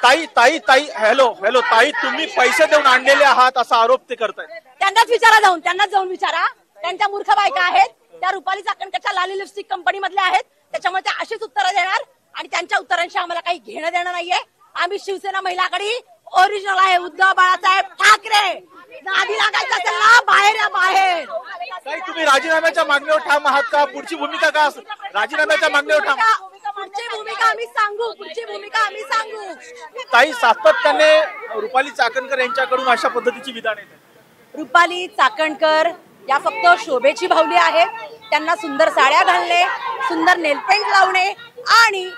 ताई ताई ताई हॅलो हॅलो ताई, तुम्ही पैसे देऊन आणलेले आहात असा आरोप ते करतायत. त्यांनाच विचारा, त्यांनाच जाऊन विचारा. त्यांच्या मूर्ख बायका आहेत, त्या रुपाली चाकणकरच्या लाली लिपस्टिक कंपनी मधल्या आहेत, त्याच्यामुळे त्या अशीच उत्तरं देणार आणि त्यांच्या उत्तरांशी आम्हाला काही घेणं देणं नाहीये. आम्ही शिवसेना महिला आघाडी ओरिजिनल आहे, उद्धव बाळासाहेब ठाकरे. नादी लागायचं असेल ना, बाहेर या बाहेर. ताई, तुम्ही राजीनाम्याच्या मागणीवर ठाम आहात का? पुढची भूमिका का असेल? राजीनाम्याच्या मागणीवर ठाम. पुढची भूमिका आम्ही सांगू, पुढची भूमिका आम्ही सांगू. ताई, सातत्याने रुपाली चाकणकर यांच्याकडून अशा पद्धतीची विधान येतात. रुपाली चाकणकर या फक्त शोभेची भावली आहेत. त्यांना सुंदर साड्या घालणे, सुंदर नेलपेंट लावणे आणि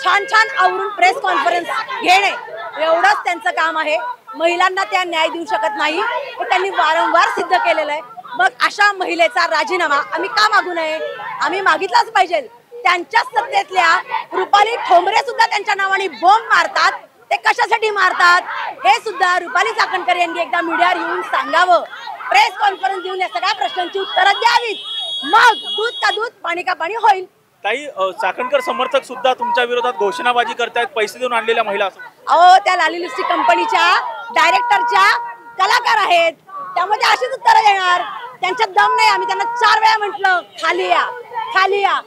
छान छान आवरून प्रेस कॉन्फरन्स घेणे, एवढंच त्यांचं काम आहे. महिलांना त्या न्याय देऊ शकत नाही, हे त्यांनी वारंवार सिद्ध केलेलं आहे. मग अशा महिलेचा राजीनामा आम्ही का मागू नये? आम्ही मागितलाच पाहिजे. त्यांच्या सत्तेतल्या रुपाली ठोंबरे सुद्धा त्यांच्या नावाने बॉम्ब मारतात. ते कशासाठी मारतात हे सुद्धा रुपाली चाकणकर यांनी एकदा मीडियावर येऊन सांगावं. प्रेस कॉन्फरन्स देऊन या सगळ्या प्रश्नांची उत्तरं द्यावीत. मग दूध का दूध, पाणी का पाणी होईल. ताई, चाकणकर समर्थक सुद्धा तुमच्या विरोधात घोषणाबाजी करतायत, पैसे देऊन आणलेल्या महिला. अहो, त्या लाली लिपस्टिक कंपनीच्या डायरेक्टरच्या कलाकार आहेत, त्यामध्ये अशीच उत्तरं देणार. त्यांच्यात दम नाही. आम्ही त्यांना 4 वेळा म्हटलं खाली या, खाली या.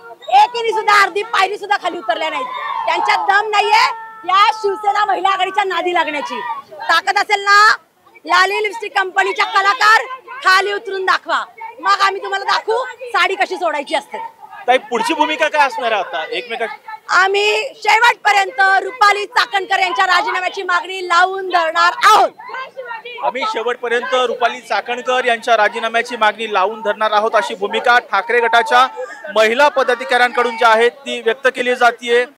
एकीने सुद्धा अर्धी पायरी सुद्धा खाली उतरल्या नाहीत. त्यांच्यात दम नाहीये या शिवसेना महिला आघाडीच्या नादी लागण्याची. ताकद असेल ना, लाली लिपस्टिक कंपनीच्या कलाकार खाली उतरून दाखवा. मग आम्ही तुम्हाला दाखवू साडी कशी सोडायची असते. ताई, पुढची भूमिका काय असणार आहे आता एकमेका? आम्ही शेवटपर्यंत रुपाली चाकणकर यांच्या राजीनाम्याची मागणी लावून धरणार आहोत. आम्ही शेवटपर्यंत रुपाली चाकणकर यांच्या राजीनाम्याची मागणी लावून धरणार आहोत, अशी भूमिका ठाकरे गटाच्या महिला पदाधिकाऱ्यांकडून जी आहे ती व्यक्त केली जाते.